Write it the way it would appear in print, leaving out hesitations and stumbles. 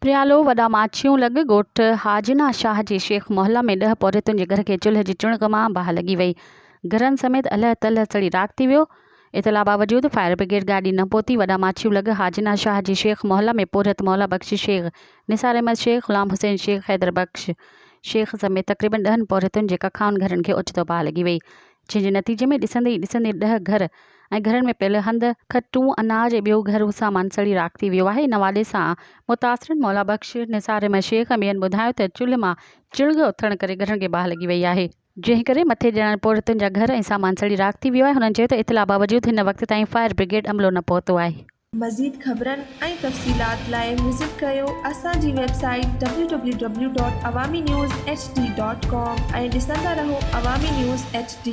प्रियालो वॾा माछियूं लॻ ॻोठ हाजना शाह जे शेख मोहल्ला में 10 पौरितुनि जे घर खे चुल्ह जी चुणक मां बाहि लॻी वई। घरनि समेत अलह तलह सड़ी राख थी वियो। इतला बावजूद फायर ब्रिगेड गाॾी न पहुती। वॾा माछियूं लॻ हाजना शाह जे शेख मोहल्ला में पोरत मौला बख्श शेख, निसार अहमद शेख, ग़ुलाम हुसैन शेख, हैदर बख्श शेख समेत तक़रीबन 10 पौरितुनि जे कखाउनि घरनि खे ओचितो बाहि लॻी वई, जंहिंजे नतीजे में ॾिसंदे ई ॾिसंदे 10 घर ऐं घरनि में पियल हंध, खटूं, अनाज ऐं ॿियो घरू सामान सड़ी राख थी वियो आहे। इन हवाले सां मुतासिरनि मौला बख्श, निसार अहमद शेख ऐं ॿियनि ॿुधायो त चुल्ह मां चिड़ग उथण करे घरनि खे बाहि लॻी वई आहे, जंहिं करे मथे ॼणण पौरितुनि जा घर ऐं सामान सड़ी राख थी वियो आहे। हुननि चयो त इतला बावजूद हिन वक़्त ताईं फायर ब्रिगेड अमलो न पहुतो आहे। मज़ीद ख़बरनि ऐं तफ़सीलात लाइ विज़िट कयो असांजी वेबसाइट www.awamiNewsHD.com ऐं ॾिसंदा रहो अवामी न्यूज़ HD।